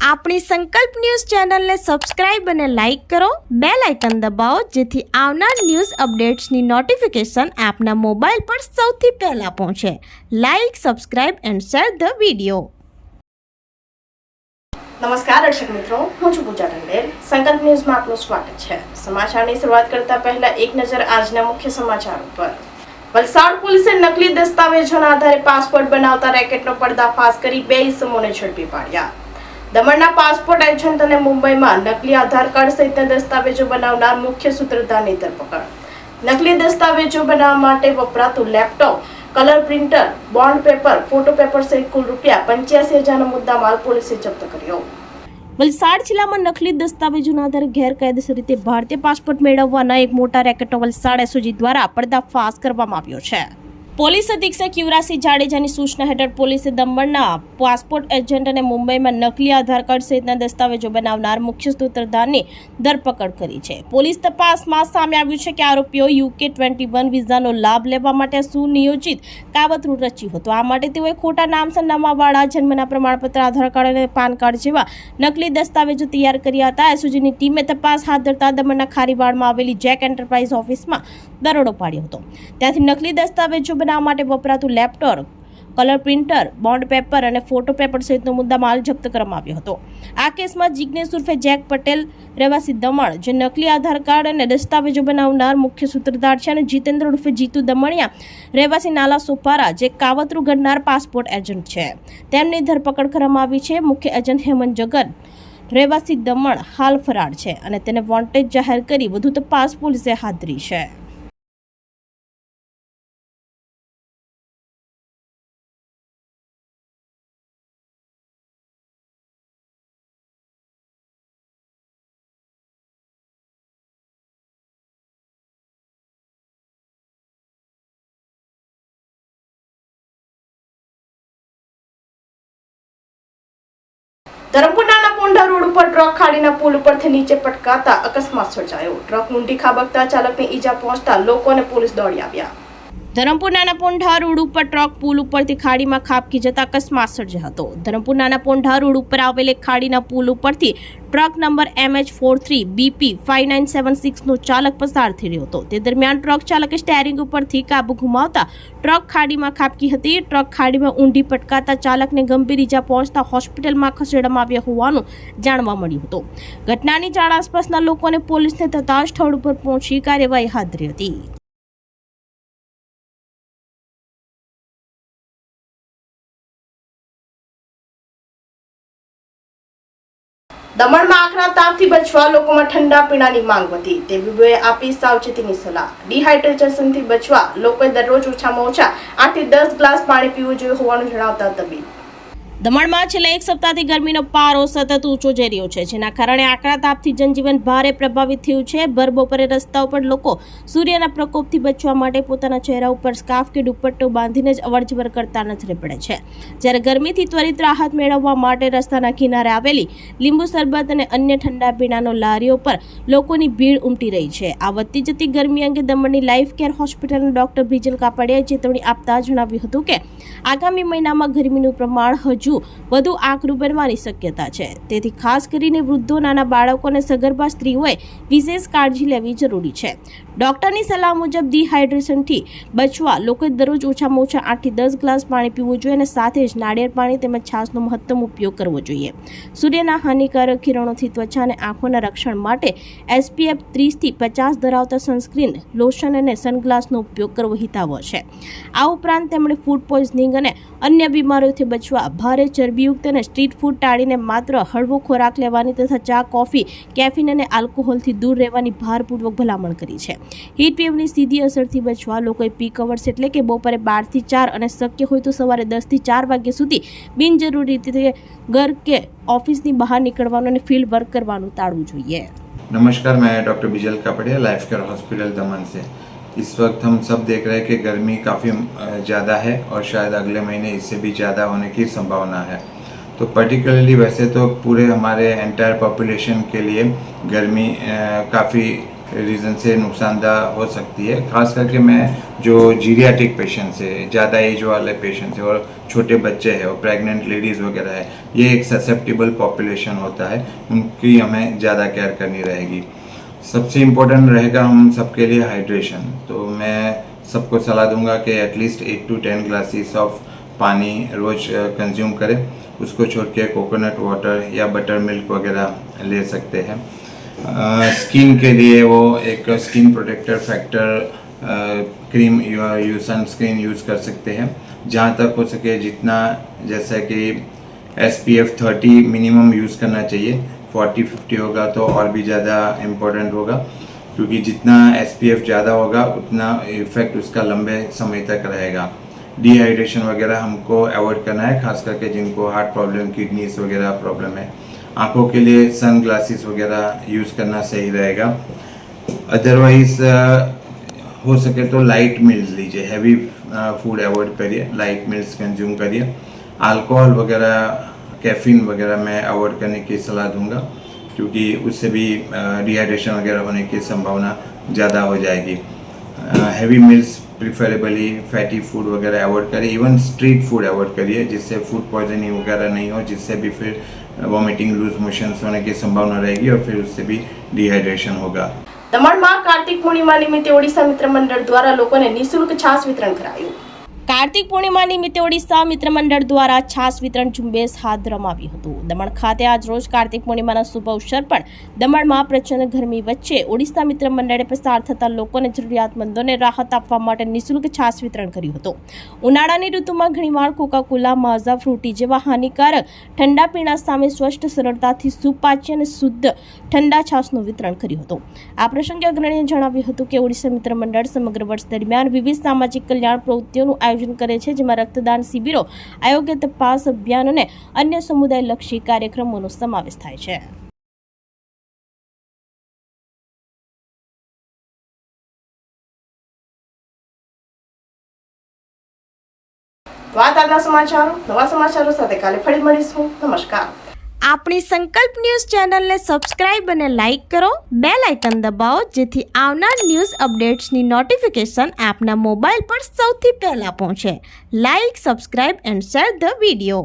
આપણી સંકલ્પ ન્યૂઝ ચેનલને સબસ્ક્રાઇબ અને લાઇક કરો, બેલ આઇકન દબાવો જેથી આવનાર ન્યૂઝ અપડેટ્સની નોટિફિકેશન આપના મોબાઈલ પર સૌથી પહેલા પહોંચે. Like, subscribe and share the video. નમસ્કાર દર્શક મિત્રો, હું છું પૂજા ટંડેલ. સંકલ્પ ન્યૂઝમાં આપનું સ્વાગત છે. સમાચારની શરૂઆત કરતા પહેલા એક નજર આજના મુખ્ય સમાચારો પર. વલસાડ પોલીસે નકલી દસ્તાવેજોના આધારે પાસપોર્ટ બનાવતા રેકેટનો પર્દાફાશ કરી 2 ઇસમોને ઝડપી પાડ્યા. દમણના પાસપોર્ટ એજન્ટ અને મુંબઈમાં નકલી આધાર કાર્ડ સહિતના દસ્તાવેજો બનાવનાર મુખ્ય સૂત્રધારની ધરપકડ. નકલી દસ્તાવેજો બનાવવા માટે વપરાતું laptop, colour printer, bond paper, photo paper સહિત કુલ ₹85,000નો મુદ્દામાલ પોલીસે જપ્ત કર્યો. વલસાડ જિલ્લામાં નકલી દસ્તાવેજોના આધારે ગેરકાયદેસર રીતે ભારતીય પાસપોર્ટ મેળવવાના એક મોટા રેકેટનો વલસાડ એસઓજી દ્વારા પર્દાફાશ કરવામાં આવ્યો છે. પોલીસ અધિક્ષક યુવરાજસિંહ જાડેજાની સૂચના હેઠળ પોલીસે દમણના પાસપોર્ટ એજન્ટ અને મુંબઈમાં નકલી આધાર કાર્ડ સહિતના દસ્તાવેજો બનાવનાર મુખ્ય સૂત્રધારની ધરપકડ કરી છે. પોલીસ તપાસમાં સામે આવ્યું છે કે આરોપીઓ UK-21 વિઝાનો લાભ લેવા માટે સુનિયોજિત કાવતરું રચ્યું હતું. આ માટે તેઓએ ખોટા નામ સરનામાવાળા જન્મના પ્રમાણપત્ર, આધાર કાર્ડ અને પાન કાર્ડ જેવા નકલી દસ્તાવેજો તૈયાર કર્યા હતા. એસઓજીની ટીમે તપાસ હાથ ધરતા દમણના ખારીવાડમાં આવેલી જેક એન્ટરપ્રાઇઝ ઓફિસમાં દરોડો પાડ્યો હતો. ત્યાંથી નકલી દસ્તાવેજો બનાવવા માટે વપરાતું laptop, colour printer, bond paper અને ફોટો પેપર સહિતનો મુદ્દામાલ જપ્ત કરવામાં આવ્યો હતો. આ કેસમાં જિગ્નેશ ઉર્ફે જેક પટેલ, રહેવાસી દમણ, જે નકલી આધાર કાર્ડ અને દસ્તાવેજો બનાવનાર મુખ્ય સૂત્રધાર છે, અને જીતેન્દ્ર ઉર્ફે જીતુ દમણિયા, રહેવાસી નાલા સોપારા, જે કાવતરું ઘડનાર પાસપોર્ટ એજન્ટ છે, તેમની ધરપકડ કરવામાં આવી છે. મુખ્ય એજન્ટ હેમંત જગન, રહેવાસી દમણ, હાલ ફરાર છે અને તેને વોન્ટેડ જાહેર કરી વધુ તપાસ પોલીસે હાથ ધરી છે. ધરમપુરના પોંઢા રોડ ઉપર ટ્રક ખાડીના પુલ ઉપરથી નીચે પટકાતા અકસ્માત સર્જાયો. ટ્રક ઊંડી ખાબકતા ચાલકને ઈજા પહોંચતા લોકો અને પોલીસ દોડી આવ્યા. ધરમપુર નાના પોંઢા રોડ ઉપર ટ્રક પુલ ઉપરથી ખાડીમાં ખાબકી જતા અકસ્માત સર્જાયો હતો. ધરમપુર નાના પોંઢા રોડ ઉપર આવેલ ખાડીના પુલ ઉપરથી ટ્રક નંબર MH43BP5976 નો ચાલક પસાર થઈ રહ્યો હતો. તે દરમિયાન ટ્રક ચાલકે સ્ટેરિંગ ઉપરથી કાબુ ગુમાવતા ટ્રક ખાડીમાં ખાબકી હતી. ટ્રક ખાડીમાં ઊંડી પટકાતા ચાલકને ગંભીર ઈજા પહોંચતા હોસ્પિટલમાં ખસેડવામાં આવ્યા હોવાનું જાણવા મળ્યું હતું. ઘટનાની જાણ આસપાસના લોકો અને પોલીસને થતાં સ્થળ ઉપર પહોંચી કાર્યવાહી હાથ ધરી હતી. દમણમાં આકરા તાપથી બચવા લોકોમાં ઠંડા પીણાની માંગ વધી. તબીબોએ આપી સાવચેતીની સલાહ. ડિહાઇડ્રેશનથી બચવા લોકોએ દરરોજ ઓછામાં ઓછા 8 થી 10 ગ્લાસ પાણી પીવું જોઈએ હોવાનું જણાવતા તબીબ. દમણમાં છેલ્લા એક સપ્તાહથી ગરમીનો પારો સતત ઊંચો જઈ રહ્યો છે, જેના કારણે આકરા તાપથી જનજીવન ભારે પ્રભાવિત થયું છે. ભર બપોરે રસ્તાઓ પર લોકો સૂર્યના પ્રકોપથી બચવા માટે પોતાના ચહેરા ઉપર સ્કાર્ફ કે દુપટ્ટો બાંધીને જ અવરજવર કરતા નજરે પડે છે. જ્યારે ગરમીથી ત્વરિત રાહત મેળવવા માટે રસ્તાના કિનારે આવેલી લીંબુ શરબત અને અન્ય ઠંડા પીણાનો લારીઓ પર લોકોની ભીડ ઉમટી રહી છે. આ વધતી જતી ગરમી અંગે દમણની લાઈફ કેર હોસ્પિટલના ડોક્ટર બ્રિજલ કાપડિયાએ ચેતવણી આપતા જણાવ્યું હતું કે આગામી મહિનામાં ગરમીનું પ્રમાણ હજુ વધુ આકરું બનવાની શક્યતા છે. તેથી ખાસ કરીને વૃદ્ધો, નાના બાળકો અને સગર્ભા સ્ત્રીઓએ વિશેષ કાળજી લેવી જરૂરી છે. ડોક્ટરની સલાહ મુજબ ડિહાઇડ્રેશનથી બચવા લોકોએ દરરોજ ઓછામાં ઓછા 8 થી 10 ગ્લાસ પાણી પીવું જોઈએ અને સાથે જ નાળિયેર પાણી તેમજ છાશનો મહત્તમ ઉપયોગ કરવો જોઈએ. સૂર્યના હાનિકારક કિરણોથી ત્વચા અને આંખોના રક્ષણ માટે SPF 30 થી 50 ધરાવતા સનસ્ક્રીન, લોશન અને સનગ્લાસનો ઉપયોગ કરવો હિતાવહ છે. આ ઉપરાંત તેમણે ફૂડ પોઈઝનિંગ અને અન્ય બીમારીઓથી બચવા ભારે ચરબીયુક્ત અને સ્ટ્રીટ ફૂડ ટાળીને માત્ર હળવો ખોરાક લેવાની તથા ચા, કોફી, કેફીન અને આલ્કોહોલથી દૂર રહેવાની ભારપૂર્વક ભલામણ કરી છે. હીટ વેવની સીધી અસરથી બચવા લોકોએ પીક અવર્સ એટલે કે બપોરે 12 થી 4 અને શક્ય હોય તો સવારે 10 થી 4 વાગ્યા સુધી બિનજરૂરી રીતે ઘર કે ઓફિસની બહાર નીકળવાનું અને ફિલ્ડ વર્ક કરવાનું ટાળવું જોઈએ. नमस्कार, मैं डॉक्टर बिजल कापड़िया, लाइफ केयर हॉस्पिटल दमन से। इस वक्त हम सब देख रहे हैं कि गर्मी काफ़ी ज़्यादा है और शायद अगले महीने इससे भी ज़्यादा होने की संभावना है. तो पर्टिकुलरली वैसे तो पूरे हमारे एंटायर पॉपुलेशन के लिए गर्मी काफ़ी रीज़न से नुकसानदा हो सकती है। खास करके मैं जो जीरियाट्रिक पेशेंट्स है, ज़्यादा एज वाले पेशेंट्स है और छोटे बच्चे हैं और प्रेग्नेंट लेडीज़ वगैरह है, ये एक ससेप्टिबल पॉपुलेशन होता है, उनकी हमें ज़्यादा केयर करनी रहेगी। सबसे इम्पोर्टेंट रहेगा हम सबके लिए हाइड्रेशन। तो मैं सबको सलाह दूंगा कि एटलीस्ट 8 to 10 ग्लासेस ऑफ पानी रोज़ कंज्यूम करें। उसको छोड़ के कोकोनट वाटर या बटर मिल्क वगैरह ले सकते हैं। स्किन के लिए वो एक skin protector factor cream sunscreen use कर सकते हैं। जहाँ तक हो सके जितना, जैसा कि SPF 30 मिनिमम यूज़ करना चाहिए, 40-50 होगा तो और भी ज़्यादा इम्पोर्टेंट होगा, क्योंकि जितना SPF ज़्यादा होगा उतना इफ़ेक्ट उसका लंबे समय तक रहेगा। डिहाइड्रेशन वगैरह हमको अवॉइड करना है, खास करके जिनको हार्ट प्रॉब्लम, किडनीज वगैरह प्रॉब्लम है। आँखों के लिए सन ग्लासेस वगैरह यूज़ करना सही रहेगा। अदरवाइज हो सके तो लाइट मील्स लीजिए, हैवी फूड अवॉइड करिए, लाइट मील्स कंज्यूम करिए। अल्कोहल वगैरह, कैफीन वगैरह मैं अवॉइड करने की सलाह दूंगा, क्योंकि उससे भी डिहाइड्रेशन वगैरह होने की संभावना ज़्यादा हो जाएगी। Heavy meals preferably, fatty food वगैरह अवॉइड करिए, इवन स्ट्रीट फूड अवॉइड करिए, जिससे फूड पॉइजनिंग वगैरह नहीं हो, जिससे भी फिर वॉमिटिंग, लूज मोशंस होने की संभावना रहेगी और फिर उससे भी डिहाइड्रेशन होगा। દમણમાં કાર્તિક પૂર્ણિમા નિમિત્તે ઓડિશા મિત્ર મંડળ દ્વારા લોકોને નિઃશુલ્ક છાશ વિતરણ કરાયું। કાર્તિક પૂર્ણિમા નિમિત્તે ઓડિશા મિત્ર મંડળ દ્વારા છાશ વિતરણ ઝુંબેશ હાથ ધરવામાં આવ્યું હતું। દમણ ખાતે આજ રોજ કાર્તિક પૂર્ણિમાના શુભ અવસર પર દમણમાં પ્રચંડ ગરમી વચ્ચે ઓડિશા મિત્ર મંડળે પસાર થતા લોકોને જરૂરિયાતમંદોને રાહત આપવા માટે નિઃશુલ્ક છાશ વિતરણ કર્યું હતું। ઉનાળાની ઋતુમાં ઘણીવાર કોકાકોલા, માઝા, ફ્રૂટી જેવા હાનિકારક ઠંડા પીણા સામે સ્વસ્થ, સરળતાથી સુપાચ્ય અને શુદ્ધ ઠંડા છાશનું વિતરણ કર્યું હતું। આ પ્રસંગે અગ્રણીએ જણાવ્યું હતું કે ઓડિશા મિત્ર મંડળ સમગ્ર વર્ષ દરમિયાન વિવિધ સામાજિક કલ્યાણ પ્રવૃત્તિઓનું આયોજન કરે છે, જેમાં રક્તદાન શિબિરો, આરોગ્ય તપાસ અભિયાન અને અન્ય સમુદાયલક્ષી કાર્યક્રમોનો સમાવેશ થાય છે। વાત આજના સમાચારો, નવા સમાચારો સાથે કાલે ફરી મળીશું। નમસ્કાર। આપણી સંકલ્પ ન્યૂઝ ચેનલને સબસ્ક્રાઇબ અને લાઇક કરો, બેલ આઇકન દબાવો, જેથી આવનાર ન્યૂઝ અપડેટ્સની નોટિફિકેશન આપના મોબાઈલ પર સૌથી પહેલા પહોંચે। Like, subscribe and share the video.